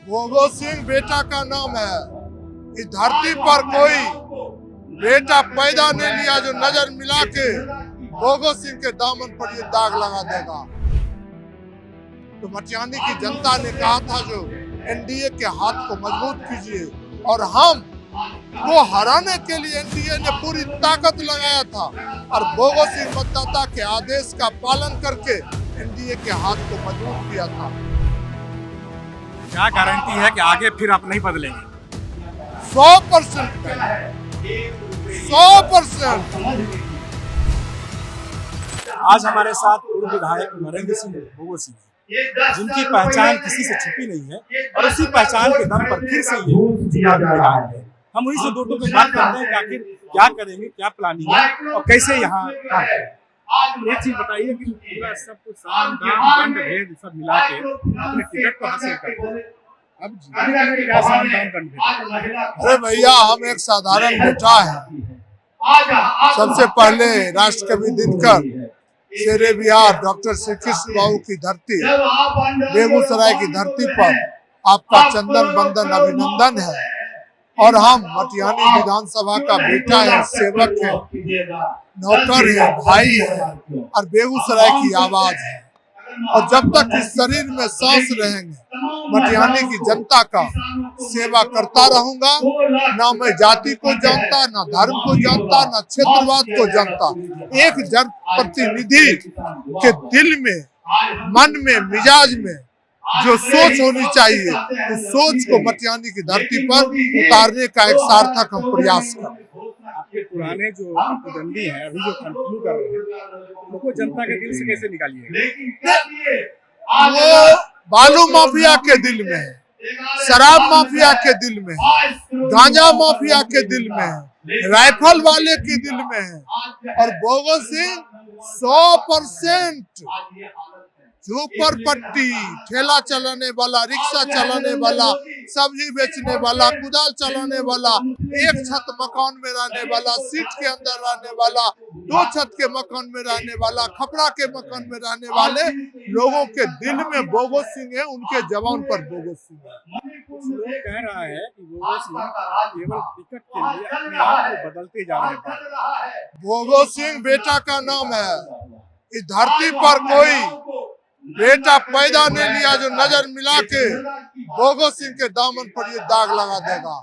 भोगो सिंह बेटा का नाम है। इस धरती पर कोई बेटा पैदा नहीं लिया जो नजर मिला के भोगो सिंह के दामन पर ये दाग लगा देगा। तो मटियानी की जनता ने कहा था जो एनडीए के हाथ को मजबूत कीजिए, और हम को हराने के लिए एनडीए ने पूरी ताकत लगाया था और भोगो सिंह मतदाता के आदेश का पालन करके एनडीए के हाथ को मजबूत किया था। क्या गारंटी है कि आगे फिर आप नहीं बदलेंगे? 100% 100%। आज हमारे साथ पूर्व विधायक नरेंद्र सिंह भोगो सिंह, जिनकी पहचान किसी से छुपी नहीं है और उसी पहचान के दम पर फिर से ये चुनाव मैदान है। हम उन्हीं से दो पे बात करते हैं कि आखिर क्या करेंगे, क्या प्लानिंग है और कैसे यहाँ एक चीज बताइए कि पूरा सब कुछ साम दाम दंड भेद सब मिला के अपने टिकट को हासिल करते हैं। अब क्या साम दाम दंड भेद? अरे भैया, हम एक साधारण बेटा है। सबसे पहले राष्ट्रकवि दिनकर, शेरे बिहार डॉक्टर श्री कृष्ण बाबू की धरती, बेगूसराय की धरती पर आपका चंदन बंदन अभिनंदन है। और हम मटियानी विधानसभा का बेटा है, सेवक है, नौकर है, भाई है और बेगूसराय की आवाज है। और जब तक इस शरीर में सांस रहेंगे, मटियानी की जनता का सेवा करता रहूंगा। ना मैं जाति को जानता, ना धर्म को जानता, ना क्षेत्रवाद को जानता। एक जनप्रतिनिधि के दिल में, मन में, मिजाज में जो सोच होनी चाहिए, उस सोच को मटियानी की धरती पर उतारने का एक सार्थक हम प्रयास करें। आपके पुराने जो प्रतिद्वंदी हैं, अभी जो कंटिन्यू कर रहे हैं, उनको जनता के दिल से कैसे निकालिए? वो बालू माफिया के दिल में है, शराब माफिया के दिल में है, गांजा माफिया के दिल में है, राइफल वाले के दिल में है। और भोगो सिंह 100% झोपड़ पट्टी, ठेला चलाने वाला, रिक्शा चलाने वाला, सब्जी बेचने वाला, कुदाल चलाने वाला, एक छत मकान में रहने वाला, सीट के अंदर रहने वाला, 2 छत के मकान में रहने वाला, खपड़ा के मकान में रहने वाले लोगों के दिल में भोगो सिंह है, उनके जवान पर भोगो सिंह है। लोग कह रहा है कि भोगो सिंह केवल टिकट के लिए अपने आप को बदलते जा रहे हैं। भोगो सिंह बेटा का नाम है। इस धरती पर कोई बेटा पैदा नहीं लिया जो नजर मिला के भोगो सिंह के दामन पर ये दाग लगा देगा।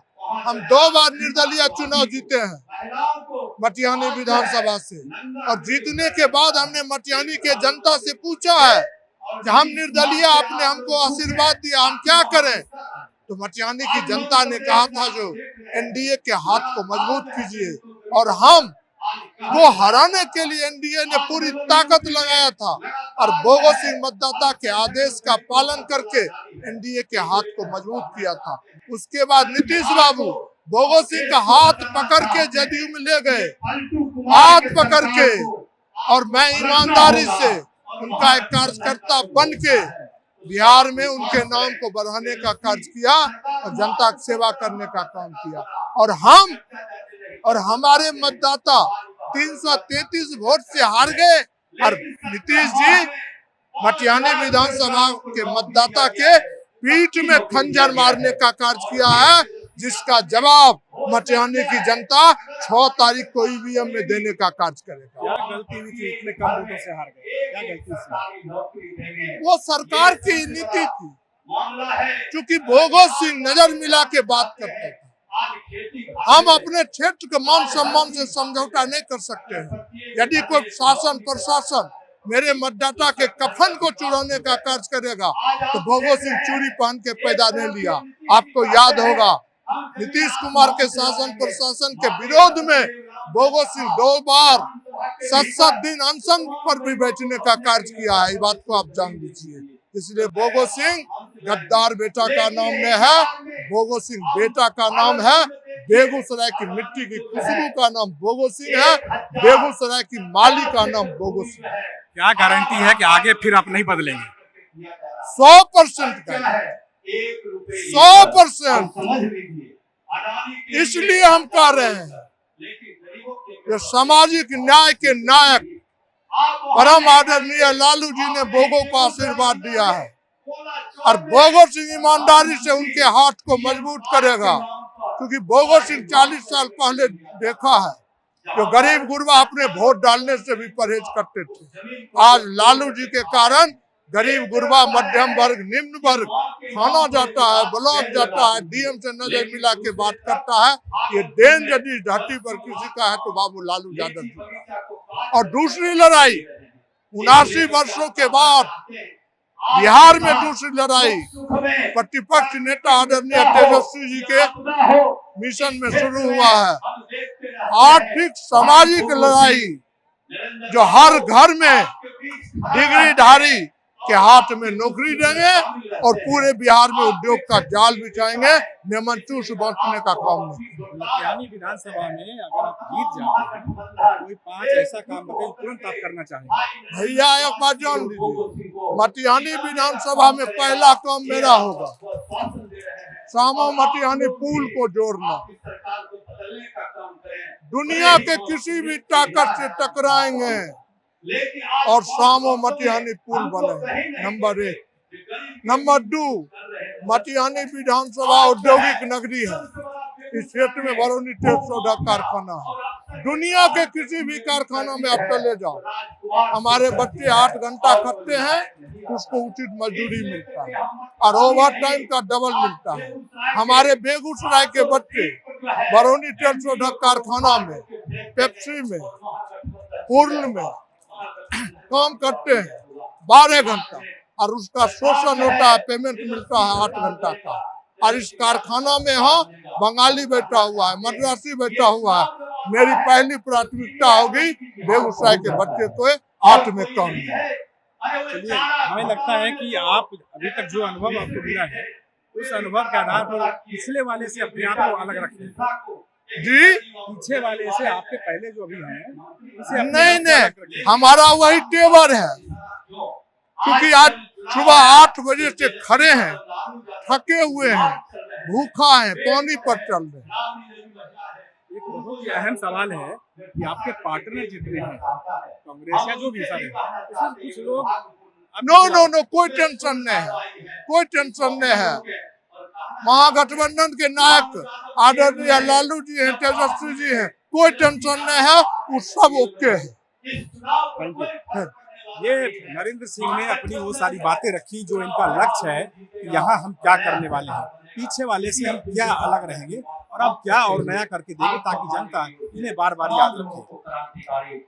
हम 2 बार निर्दलीय चुनाव जीते हैं मटियानी विधानसभा से, और जीतने के बाद हमने मटियानी के जनता से पूछा है कि हम निर्दलीय, आपने हमको आशीर्वाद दिया, हम क्या करें? तो मटियानी की जनता ने कहा था जो एनडीए के हाथ को मजबूत कीजिए, और हम को हराने के लिए एनडीए ने पूरी ताकत लगाया था और भोगो सिंह मतदाता के आदेश का पालन करके एनडीए के हाथ को मजबूत किया था। उसके बाद नीतीश बाबू भोगो सिंह का हाथ पकड़ के जदयू में ले गए, हाथ पकड़ के, और मैं ईमानदारी से उनका एक कार्यकर्ता बन के बिहार में उनके नाम को बढ़ाने का कार्य किया और जनता की सेवा करने का काम किया। और हमारे मतदाता 333 वोट से हार गए, और नीतीश जी मटियानी विधानसभा के मतदाता के पीठ में खंजर मारने का कार्य किया है, जिसका जवाब मटियानी की जनता 6 तारीख को ईवीएम में देने का कार्य करेगा। क्या गलती हुई थी, इतने कम वोटों से हार गए? क्या गलती थी? वो सरकार की नीति थी, क्योंकि भोगो सिंह नजर मिला के बात करते थे। हम अपने क्षेत्र के मान सम्मान से समझौता नहीं कर सकते हैं। यदि कोई शासन प्रशासन मेरे मतदाता के कफन को चुराने का कार्य करेगा तो भोगो सिंह चूड़ी पहन के पैदा नहीं लिया। आपको याद होगा नीतीश कुमार के शासन प्रशासन के विरोध में भोगो सिंह 2 बार 7-7 दिन अनशन पर भी बैठने का कार्य किया है। इस बात को आप जान लीजिए। इसलिए भोगो सिंह गद्दार बेटा का नाम नहीं है, भोगो सिंह बेटा का नाम है। बेगूसराय की मिट्टी की खुशबू का नाम भोगो सिंह है, बेगूसराय की माली का नाम भोगो सिंह है। क्या गारंटी है कि आगे फिर आप नहीं बदलेंगे? 100% 100%। इसलिए हम कह रहे हैं कि सामाजिक न्याय के नायक परम आदरणीय लालू जी ने भोगो को आशीर्वाद दिया है। और भगत सिंह ईमानदारी से उनके हाथ को मजबूत करेगा, क्योंकि भगत सिंह 40 साल पहले देखा है जो गरीब गुरबा अपने वोट डालने से भी परहेज करते थे। आज लालू जी के कारण गरीब गुरबा, मध्यम वर्ग, निम्न वर्ग थाना जाता है, ब्लॉक जाता है, डीएम से नजर मिला के बात करता है। ये देन यदि धरती पर किसी का है तो बाबू लालू यादव जी का। और दूसरी लड़ाई 79 वर्षों के बाद बिहार में दूसरी लड़ाई प्रतिपक्ष नेता आदरणीय तेजस्वी जी के मिशन में शुरू हुआ है। आर्थिक सामाजिक लड़ाई जो हर घर में डिग्रीधारी के हाथ में नौकरी देंगे और पूरे बिहार में उद्योग का जाल बिछाएंगे, नेमंचूस बांटने का काम नहीं। लखियानी विधानसभा में अगर आप जीत जाते हैं तो कोई 5 ऐसा काम बताइए तुरंत आप करना चाहेंगे। भैया एक बात जान लीजिए, मटिहानी विधानसभा में पहला काम मेरा होगा सामा मटिहानी पुल को जोड़ना। दुनिया के किसी भी ताकत से टकराएंगे और सामो मटिहानी पुल बने। नंबर 1। नंबर 2, मटिहानी विधानसभा औद्योगिक नगरी है। इस क्षेत्र में बरौनी तेल सोडा कारखाना है। दुनिया के किसी भी कारखाना में आप चले जाओ, हमारे बच्चे 8 घंटा खटते हैं, उसको उचित मजदूरी मिलता है और ओवर टाइम का डबल मिलता है। हमारे बेगूसराय के बच्चे बरौनी तेल सोडा कारखाना में, पेप्सी में, पूर्ल में काम करते हैं 12 घंटा और उसका शोषण होता है, पेमेंट मिलता है 8 घंटा का। और इस कारखाना में बंगाली बैठा हुआ है, मद्रासी बैठा हुआ है। मेरी पहली प्राथमिकता होगी बेगूसराय के बच्चे को 8 में कम। चलिए, हमें लगता है कि आप अभी तक जो अनुभव आपको मिला है उस अनुभव के आधार पर पिछले वाले से अपने आप को अलग रखें जी। पीछे वाले से आपके पहले जो अभी हैं नहीं, हमारा वही तेवर है, क्योंकि आज सुबह 8 बजे से खड़े हैं, थके हुए हैं, भूखा है, पानी पर चल रहे हैं। एक बहुत ही अहम सवाल है कि आपके पार्टनर जितने हैं कांग्रेस या जो भी सर है, कुछ लोग नो, कोई टेंशन नहीं है, कोई टेंशन नहीं है। महागठबंधन के नायक आदरणीय लालू जी हैं, तेजस्वी जी हैं, कोई टेंशन नहीं है, वो सब ओके है। ये नरेंद्र सिंह ने अपनी वो सारी बातें रखी जो इनका लक्ष्य है कि यहाँ हम क्या करने वाले हैं, पीछे वाले से हम क्या अलग रहेंगे और अब क्या और नया करके देंगे ताकि जनता इन्हें बार बार याद रखे।